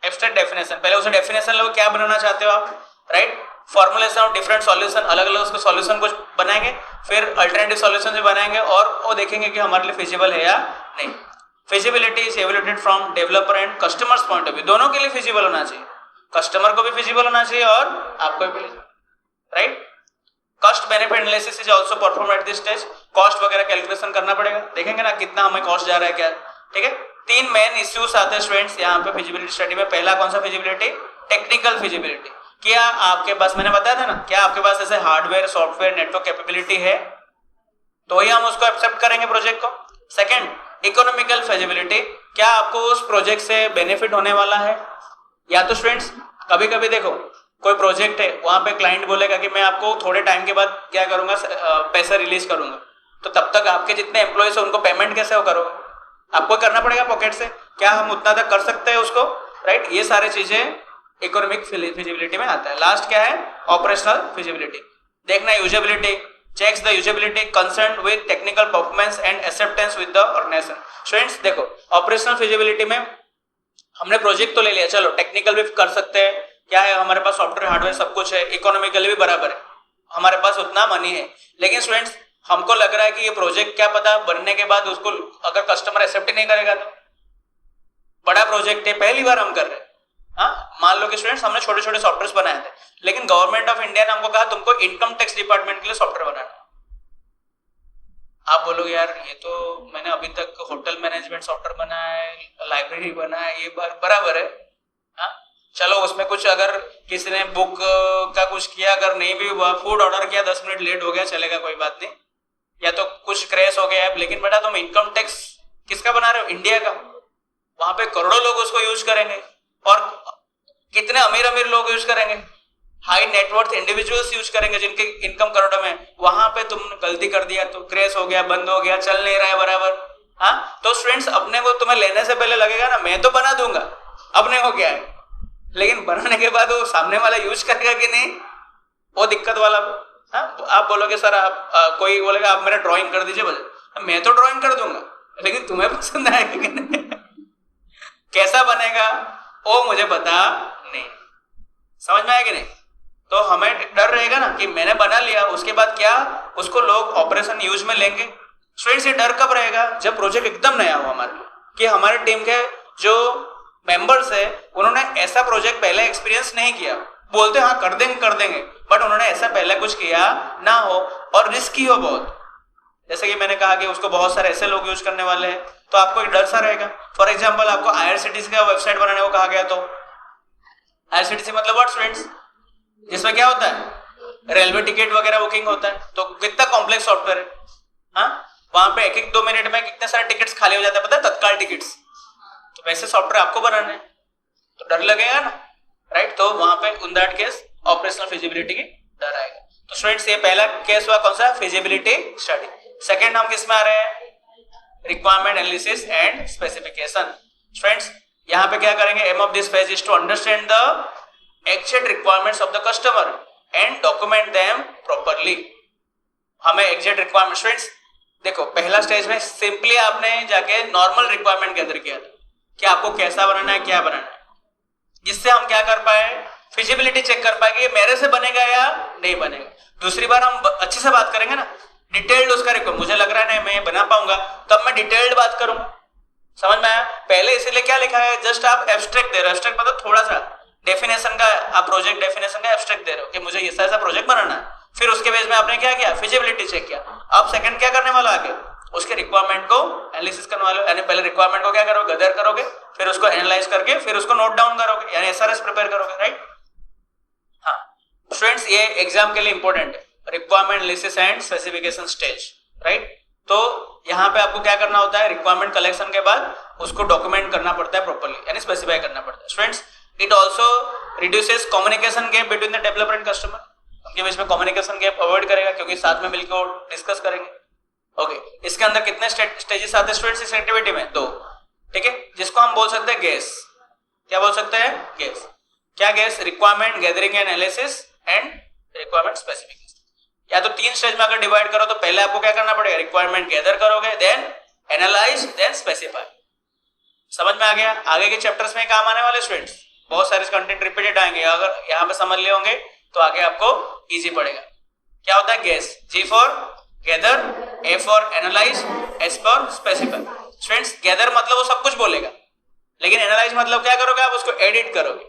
एब्स्ट्रैक्ट डेफिनेशन। पहले उसे डेफिनेशन लो, क्या बनाना चाहते हो आप, right. Formulation of different solution, अलग अलग उसको सॉल्यूशन कुछ बनाएंगे, फिर अल्टरनेटिव सॉल्यूशन भी बनाएंगे, और वो देखेंगे कि हमारे लिए फिजिबल है या नहीं। Feasibility is evaluated from developer and customers point of view. दोनों के लिए फिजिबल होना चाहिए, कस्टमर को भी फिजिबल होना चाहिए और आपको भी, right. Cost benefit analysis is also perform at this stage. Cost वगैरह कैलकुलेशन करना पड़ेगा, देखेंगे ना कितना हमें कॉस्ट जा रहा है क्या, ठीक है। 3 मेन इश्यूज आते हैं स्टूडेंट्स यहाँ पे फिजिबिलिटी स्टडी में। पहला कौन सा फिजिबिलिटी, टेक्निकल फिजिबिलिटी। क्या आपके पास, मैंने बताया था ना, क्या आपके पास ऐसे हार्डवेयर, सॉफ्टवेयर, नेटवर्क कैपेबिलिटी है, तो ही हम उसको एक्सेप्ट करेंगे प्रोजेक्ट को। सेकंड, इकोनॉमिकल फिजिबिलिटी, क्या आपको उस प्रोजेक्ट से बेनिफिट होने वाला है। या तो स्टूडेंट्स कभी कभी देखो कोई प्रोजेक्ट है, वहां पे क्लाइंट बोलेगा कि मैं आपको थोड़े टाइम के बाद क्या करूंगा, पैसा रिलीज करूंगा, तो तब तक आपके जितने एम्प्लॉयज है उनको पेमेंट कैसे हो करोगे, आपको करना पड़ेगा पॉकेट से। क्या हम उतना तक कर सकते हैं उसको, राइट। ये सारी चीजें इकोनॉमिक फिजिबिलिटी में आता है। लास्ट क्या है, ऑपरेशनल फिजिबिलिटी। देखना usability, checks the usability concerned with technical performance and acceptance with the organization। Students देखो ऑपरेशनल फिजिबिलिटी में हमने प्रोजेक्ट तो ले लिया, चलो टेक्निकल भी कर सकते हैं, क्या है हमारे पास सॉफ्टवेयर हार्डवेयर सब कुछ है, इकोनॉमिकली भी बराबर है, हमारे पास उतना मनी है। लेकिन स्टूडेंट्स हमको लग रहा है कि ये प्रोजेक्ट क्या पता बनने के बाद उसको अगर कस्टमर एक्सेप्ट ही नहीं करेगा, तो बड़ा प्रोजेक्ट है, पहली बार हम कर रहे हैं। हाँ, मान लो कि स्टूडेंट्स हमने छोटे छोटे सॉफ्टवेयर बनाए थे, लेकिन गवर्नमेंट ऑफ इंडिया ने हमको कहा तुमको इनकम टैक्स डिपार्टमेंट के लिए सॉफ्टवेयर बनाना। आप बोलोगे यार ये तो मैंने अभी तक होटल मैनेजमेंट सॉफ्टवेयर बनाया है, लाइब्रेरी बनाया है, ये बराबर है। हाँ, चलो उसमें कुछ अगर किसी ने बुक का कुछ किया, अगर नहीं भी हुआ, फूड ऑर्डर किया 10 मिनट लेट हो गया, चलेगा कोई बात नहीं, या तो कुछ क्रैश हो गया है, लेकिन बेटा तुम इनकम टैक्स किसका बना रहे हो, इंडिया का। वहां पे करोड़ों लोग उसको यूज करेंगे, और कितने अमीर अमीर लोग यूज करेंगे, हाई नेटवर्थ इंडिविजुअल्स यूज करेंगे जिनके इनकम करोड़ों में, वहां पे तुमने गलती कर दिया तो क्रैश हो गया, बंद हो गया, चल नहीं रहा है बराबर। हाँ, तो स्टूडेंट्स अपने को तुम्हें लेने से पहले लगेगा ना मैं तो बना दूंगा, अपने को क्या है, लेकिन बनाने के बाद वो सामने वाला यूज करेगा कि नहीं, वो दिक्कत वाला। हाँ, आप बोलोगे सर आप कोई बोलेगा आप मेरा ड्राइंग कर दीजिए, बोले मैं तो ड्राइंग कर दूंगा, लेकिन तुम्हें पसंद आएगा कि नहीं, कैसा बनेगा वो मुझे पता नहीं। समझ में आया कि नहीं? तो हमें डर रहेगा ना कि मैंने बना लिया, उसके बाद क्या उसको लोग ऑपरेशन यूज में लेंगे। स्टूडेंट्स ये डर कब रहेगा? जब प्रोजेक्ट एकदम नया हो हमारे लिए, कि हमारे टीम के जो मेंबर्स है उन्होंने ऐसा प्रोजेक्ट पहले एक्सपीरियंस नहीं किया, बोलते हाँ कर देंगे, बट उन्होंने ऐसा पहले कुछ किया ना हो और रिस्की हो बहुत। जैसे कि मैंने कहा कि उसको बहुत सारे ऐसे लोग यूज करने वाले हैं, तो आपको एक डर सा रहेगा। फॉर एग्जाम्पल आपको IRCTC का वेबसाइट बनाने को कहा गया, तो IRCTC मतलब व्हाट स्टूडेंट्स, जिसमें क्या होता है रेलवे टिकट वगैरह बुकिंग होता है, तो कितना कॉम्प्लेक्स सॉफ्टवेयर है। हाँ, वहां पे 1-2 मिनट में कितने सारे टिकट्स खाली हो जाते हैं, पता है, तत्काल टिकट्स। तो वैसे सॉफ्टवेयर आपको बनाना है तो डर लगेगा ना, राइट? तो वहां पे in that case operational feasibility की डर आएगा। तो स्टूडेंट्स ये पहला केस हुआ कौन सा, फिजिबिलिटी स्टडी। सेकंड हम किस में आ रहे हैं, requirement analysis and specification. Students यहाँ पे क्या करेंगे, aim of this phase is to understand the actual requirements of the customer and document them properly. हमें एग्जैक्ट रिक्वायरमेंट, स्टूडेंट्स देखो पहला स्टेज में सिंपली आपने जाके नॉर्मल रिक्वायरमेंट गैदर किया था कि आपको कैसा बनाना है, क्या बनाना है, जिससे हम क्या कर पाए, फिजिबिलिटी चेक कर पाए कि ये मेरे से बनेगा या नहीं बनेगा। दूसरी बार हम अच्छे से बात करेंगे ना, डिटेल्ड उसका रिक्वायरमेंट, मुझे लग रहा है नहीं मैं बना पाऊंगा, तब मैं डिटेल्ड बात करूंगा। समझ में आया? पहले इसीलिए क्या लिखा है, जस्ट आप एब्स्ट्रैक्ट दे रहे हो, एब्स्ट्रैक्ट मतलब थोड़ा सा डेफिनेशन का, आप प्रोजेक्ट डेफिनेशन का एब्स्ट्रैक्ट दे रहे हो कि मुझे ऐसा ऐसा प्रोजेक्ट बनाना है। फिर उसके बेस में आपने क्या किया, फिजिबिलिटी चेक किया। अब सेकंड क्या करने वाला आगे, उसके रिक्वायरमेंट को एनालिसिस करने वाले, यानी पहले रिक्वायरमेंट को क्या करोगे, गैदर करोगे, फिर उसको एनालाइज करके फिर उसको नोट डाउन करोगे, यानी एसआरएस प्रिपेयर करोगे, राइट? हाँ स्टूडेंट्स ये एग्जाम के लिए इंपॉर्टेंट है, requirement analysis and specification stage, right? तो यहाँ पे आपको क्या करना होता है, रिक्वायरमेंट कलेक्शन के बाद उसको डॉक्यूमेंट करना पड़ता है प्रॉपर्ली, यानी स्पेसिफाई करना पड़ता है। Students it also reduces communication gap between the developer and customer, उनके बीच में कम्युनिकेशन गैप अवॉइड करेगा क्योंकि साथ में मिलकर डिस्कस करेंगे। ओके, इसके अंदर कितने स्टेजेस आते हैं स्टूडेंट्स इस एक्टिविटी में, 2, ठीक है, जिसको हम बोल सकते हैं गेस। क्या बोल सकते हैं, गेस। क्या gas, requirement gathering and analysis and requirement specification. या तो 3 स्टेज में अगर डिवाइड करो तो पहले आपको क्या करना पड़ेगा, रिक्वायरमेंट गैदर करोगे, देन एनालाइज, देन स्पेसिफाई। समझ में आ गया? आगे के चैप्टर्स में काम आने वाले स्टूडेंट्स, बहुत सारे कंटेंट रिपीटेड आएंगे, अगर यहाँ पे समझ लिए होंगे तो आगे आपको इजी पड़ेगा। क्या होता है gas, G for gather, A for analyse, S for specify. Students gather मतलब वो सब कुछ बोलेगा, लेकिन एनालाइज मतलब क्या करोगे, आप उसको एडिट करोगे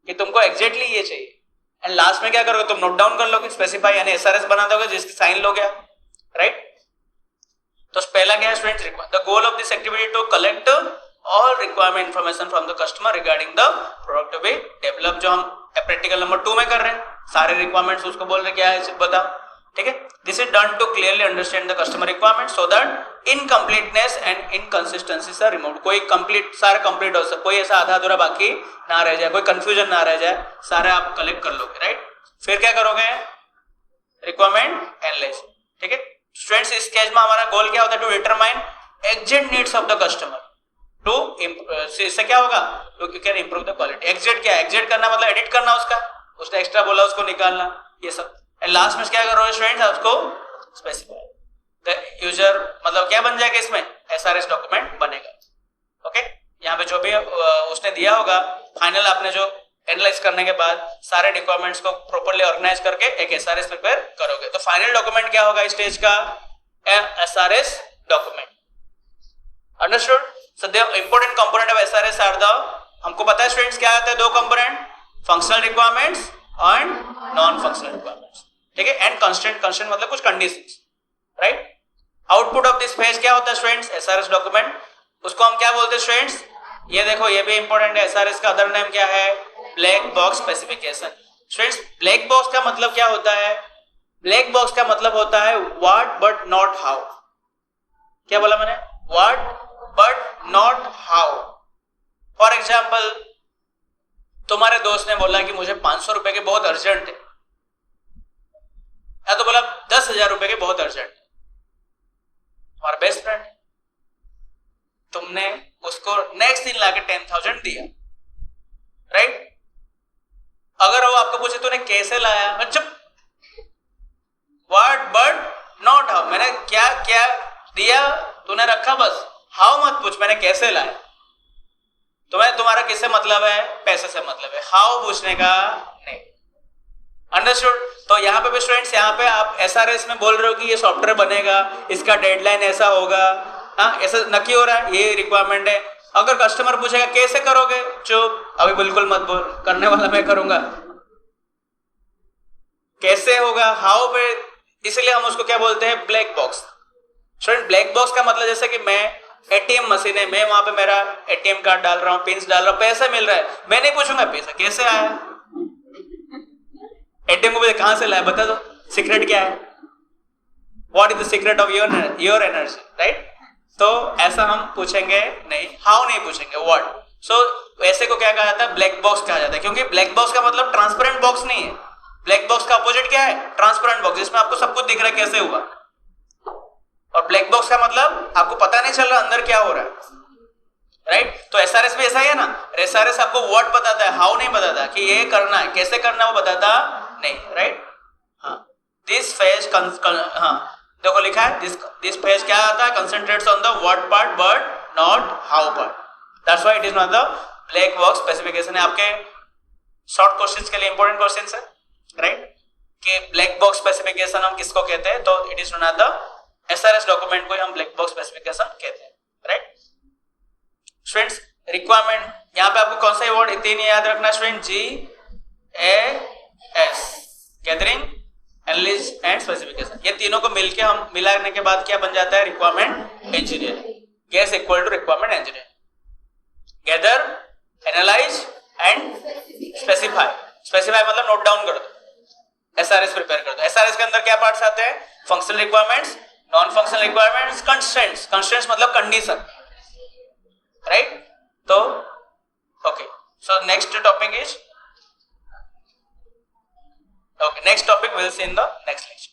कि तुमको एग्जैक्टली ये चाहिए, एंड लास्ट में क्या करोगे, तुम नोट डाउन कर लोगे, स्पेसिफाई यानी एसआरएस बना दोगे जिसकी साइन लोगे, राइट? तो पहला क्या है students, the goal of this activity to collect all requirement information from the customer regarding the product to be develop, जो हम प्रैक्टिकल नंबर 2 में कर रहे हैं, सारे रिक्वायरमेंट्स उसको बोल रहे क्या है बताओ, ठीक है? This is done to clearly understand the customer requirement so that incompleteness and inconsistencies are removed. कोई कंप्लीट, सारा कंप्लीट हो सके, कोई ऐसा आधा अधूरा बाकी ना रह जाए, कोई कंफ्यूजन ना रह जाए, सारे आप कलेक्ट कर लोगे, राइट? फिर क्या करोगे, रिक्वायरमेंट एनालाइज, ठीक है? स्टूडेंट्स इस केस में हमारा गोल क्या होता है, to determine exact needs of the customer, to इससे क्या होगा, you can improve the quality. Exact क्या है, एग्जैक्ट करना मतलब एडिट करना, उसने एक्स्ट्रा बोला उसको निकालना, ये सब। एंड लास्ट में क्या करोगे स्टूडेंट्स, उसको स्पेसिफाई द यूजर, मतलब क्या बन जाएगा इसमें, एसआरएस डॉक्यूमेंट बनेगा। ओके, यहाँ पे जो भी उसने दिया होगा, फाइनल आपने जो एनालाइज करने के बाद सारे रिक्वायरमेंट्स को प्रॉपर्ली ऑर्गेनाइज करके एक एसआरएस प्रिपेयर करोगे, तो फाइनल डॉक्यूमेंट क्या होगा इस स्टेज का, SRS document. Understood? So the important component of SRS are the, हमको पता है स्टूडेंट्स क्या आते हैं, 2 component, functional requirements and non functional requirements, ठीक है? एंड कंस्ट्रेंट मतलब कुछ conditions, right? Output of this phase क्या होता है स्टूडेंट्स, एसआरएस डॉक्यूमेंट। उसको हम क्या बोलते हैं स्टूडेंट्स, ये देखो ये भी इंपॉर्टेंट है, एसआरएस का अदर नेम क्या है, black box specification. Students black box का मतलब क्या होता है, ब्लैक बॉक्स का मतलब होता है व्हाट बट नॉट हाउ। क्या बोला मैंने, what but not how. For example, तुम्हारे दोस्त ने बोला कि मुझे 500 रुपए के बहुत अर्जेंट है, या तो बोला 10,000 रुपए के बहुत अर्जेंट है, तुम्हारा बेस्ट फ्रेंड, तुमने उसको नेक्स्ट दिन लाके 10,000 दिया, राइट? अगर वो आपको पूछे तूने कैसे लाया, चुप, व्हाट बट नॉट हाउ, मैंने क्या क्या दिया तूने रखा बस, हाउ मत पूछ मैंने कैसे लाया। तुम्हें तुम्हारा किससे मतलब है, पैसे से मतलब है, हाउ पूछने का नहीं। अंडरस्टूड? तो यहाँ पे भी स्टूडेंट्स, यहाँ पे आप एसआरएस में बोल रहे हो कि ये सॉफ्टवेयर बनेगा, इसका डेडलाइन ऐसा होगा, हाँ ऐसा नक्की हो रहा है, ये रिक्वायरमेंट है। अगर कस्टमर पूछेगा कैसे करोगे, चुप, अभी बिल्कुल मत बोल, करने वाला मैं करूंगा। कैसे होगा, हाउ पे, इसलिए हम उसको क्या बोलते हैं, black box. Student black box का मतलब जैसे कि मैं एटीएम मशीन है, मैं वहां पे मेरा एटीएम कार्ड डाल रहा हूँ, पिन्स डाल रहा हूँ, पैसा मिल रहा है, मैं नहीं पूछूंगा पैसा कैसे आया, एटीएम को मुझे कहां से लाया बता दो, सीक्रेट क्या है, what is the secret of your energy, right? तो ऐसा हम पूछेंगे नहीं, हाउ नहीं पूछेंगे, व्हाट। सो ऐसे को क्या कहा जाता है, ब्लैक बॉक्स कहा जाता है, क्योंकि ब्लैक बॉक्स का मतलब ट्रांसपेरेंट बॉक्स नहीं है। ब्लैक बॉक्स का अपोजिट क्या है, ट्रांसपेरेंट बॉक्स, जिसमें आपको सब कुछ दिख रहा है कैसे हुआ। और ब्लैक बॉक्स का मतलब आपको पता नहीं चल रहा अंदर क्या हो रहा है, राइट? तो एसआरएस भी ऐसा ही है ना, एसआरएस आपको व्हाट बताता है, हाउ नहीं बताता, कि ये करना है, कैसे करना है वो बताता नहीं, राइट? हाँ, दिस फेज, हाँ देखो लिखा है, दिस फेज क्या आता है, concentrates on the what part but not how part, that's why it is not the black box specification. है आपके शॉर्ट क्वेश्चंस के लिए इंपॉर्टेंट क्वेश्चंस है, राइट? कि ब्लैक बॉक्स स्पेसिफिकेशन हम किसको कहते हैं, तो it is not the SRS document को हम ब्लैक बॉक्स स्पेसिफिकेशन कहते हैं, राइट? स्टूडेंट्स रिक्वायरमेंट, यहाँ पे आपको कौन सा वर्ड तीन याद रखना student, GAS, gathering, analysis and specification. ये तीनों को मिलके हम मिलाने के बाद क्या बन जाता है, requirement engineer. Gas equal to requirement engineer, gather, analyse and specify. Specify मतलब नोट डाउन कर दो, एसआरएस प्रिपेयर कर दो। एसआरएस के अंदर क्या पार्ट्स आते हैं, functional requirements, non functional requirements, constraints. Constraints मतलब कंडीशन, राइट? तो okay, so next topic is, okay, next topic we'll see in the next lecture.